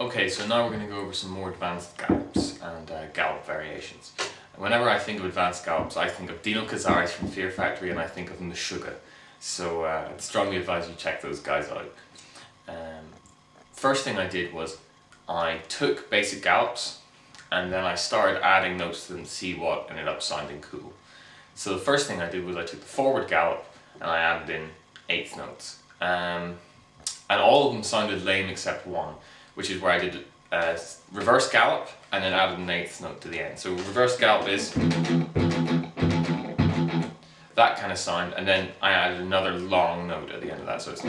Okay, so now we're going to go over some more advanced gallops and gallop variations. Whenever I think of advanced gallops, I think of Dino Cazares from Fear Factory and I think of Meshuggah. So I'd strongly advise you check those guys out. First thing I did was I took basic gallops and then I started adding notes to them to see what ended up sounding cool. So the first thing I did was I took the forward gallop and I added in eighth notes. And all of them sounded lame except one, which is where I did reverse gallop and then added an eighth note to the end. So reverse gallop is that kind of sound, and then I added another long note at the end of that. So it's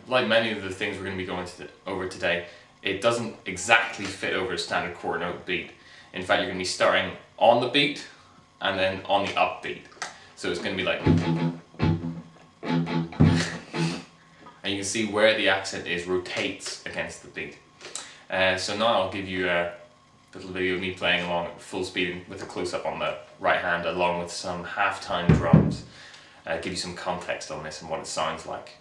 like many of the things we're going to be going over today, it doesn't exactly fit over a standard quarter note beat. In fact, you're going to be starting on the beat and then on the upbeat. So it's going to be like, and you can see where the accent is rotates against the beat. So now I'll give you a little video of me playing along at full speed with a close-up on the right hand along with some halftime drums. Give you some context on this and what it sounds like.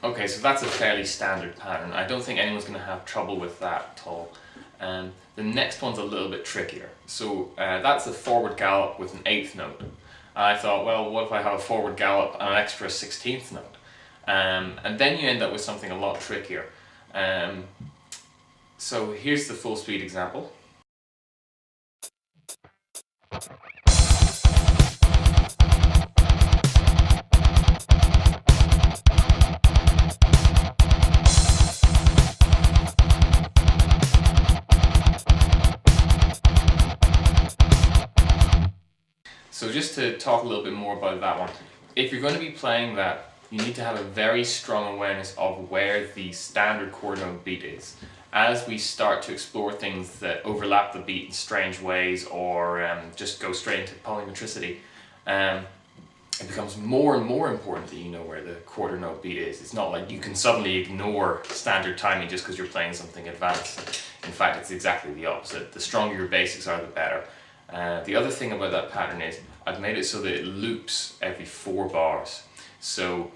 Okay, so that's a fairly standard pattern. I don't think anyone's going to have trouble with that at all. The next one's a little bit trickier. So that's a forward gallop with an eighth note. I thought, well, what if I have a forward gallop and an extra 16th note? And then you end up with something a lot trickier. So here's the full speed example. So just to talk a little bit more about that one, if you're going to be playing that, you need to have a very strong awareness of where the standard quarter note beat is. As we start to explore things that overlap the beat in strange ways or just go straight into polymetricity, it becomes more and more important that you know where the quarter note beat is. It's not like you can suddenly ignore standard timing just because you're playing something advanced. In fact, it's exactly the opposite. The stronger your basics are, the better. The other thing about that pattern is I've made it so that it loops every 4 bars. So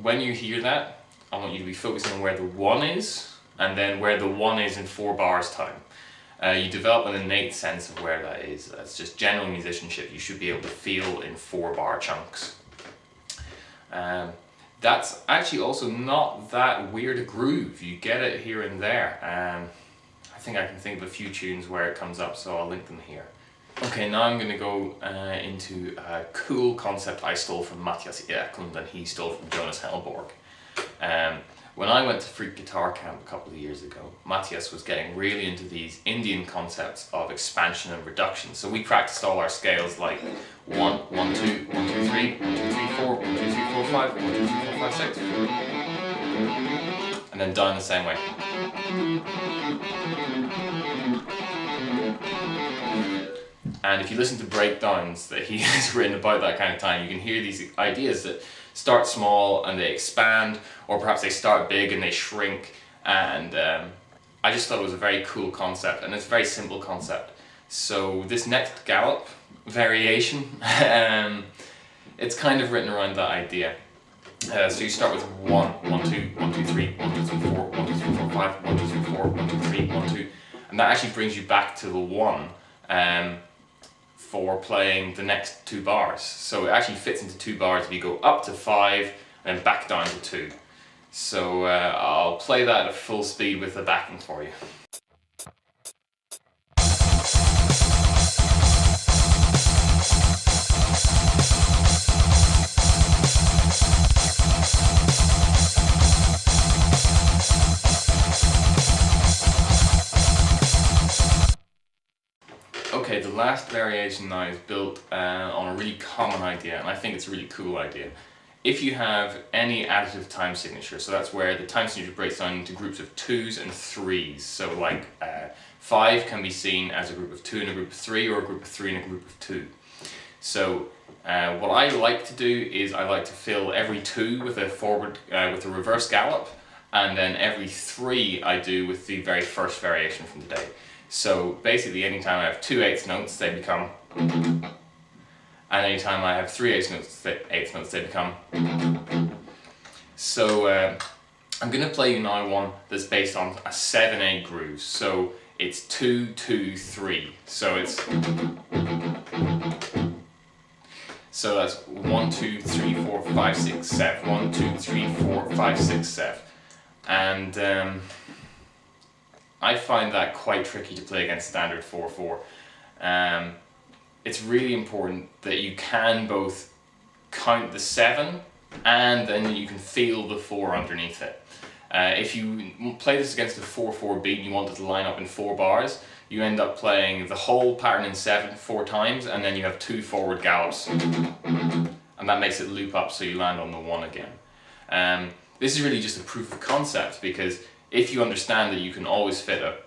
when you hear that, I want you to be focusing on where the 1 is and then where the 1 is in 4 bars time. You develop an innate sense of where that is. That's just general musicianship. You should be able to feel in 4-bar chunks. That's actually also not that weird a groove. You get it here and there. I think I can think of a few tunes where it comes up, so I'll link them here. Okay, now I'm going to go into a cool concept I stole from Matthias Eklund and he stole from Jonas Hellborg. When I went to Freak Guitar Camp a couple of years ago, Matthias was getting really into these Indian concepts of expansion and reduction. So we practiced all our scales like 1, 1, 2, 1, 2, 3, 1, 2, 3, 4, 1, 2, 3, 4, 5, 1, 2, 3, 4, 5, 6. And then down the same way. And if you listen to breakdowns that he has written about that kind of time, you can hear these ideas that start small and they expand, or perhaps they start big and they shrink. And I just thought it was a very cool concept, and it's a very simple concept. So this next gallop variation, it's kind of written around that idea. So you start with 1, 1, 2, 1, 2, 3, 1, 2, 3, 4, 1, 2, 3, 4, 5, 1, 2, 3, 4, 1, 2, 3, 1, 2, and that actually brings you back to the 1. For playing the next 2 bars. So it actually fits into 2 bars if you go up to 5 and back down to 2. So I'll play that at full speed with the backing for you. Okay, the last variation now is built on a really common idea, and I think it's a really cool idea. If you have any additive time signature, so that's where the time signature breaks down into groups of 2s and 3s. So like 5 can be seen as a group of 2 and a group of 3, or a group of 3 and a group of 2. So What I like to do is I like to fill every 2 with a with a reverse gallop, and then every 3 I do with the very first variation from the day. So basically anytime I have 2 eighths notes they become, and anytime I have 3 eighths notes they become. So I'm going to play you now one that's based on a 7/8 groove. So it's 2, 2, 3. So that's 1, 2, 3, 4, 5, 6, 7. 1, 2, 3, 4, 5, 6, 7. And I find that quite tricky to play against standard 4/4. It's really important that you can both count the 7 and then you can feel the 4 underneath it. If you play this against a 4/4 beat and you want it to line up in 4 bars, you end up playing the whole pattern in 7 4 times, and then you have 2 forward gallops, and that makes it loop up so you land on the 1 again. This is really just a proof of concept, because if you understand that you can always fit a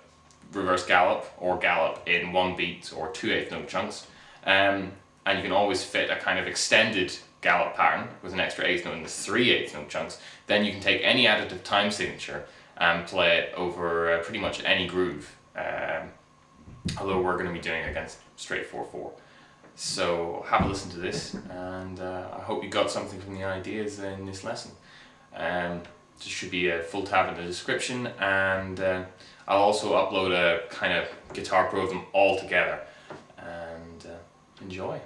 reverse gallop or gallop in 1 beat or 2 eighth note chunks, and you can always fit a kind of extended gallop pattern with an extra eighth note in the 3 eighth note chunks, then you can take any additive time signature and play it over pretty much any groove, although we're going to be doing it against straight 4/4. So have a listen to this, and I hope you got something from the ideas in this lesson. There should be a full tab in the description, and I'll also upload a kind of guitar pro of them all together, and enjoy.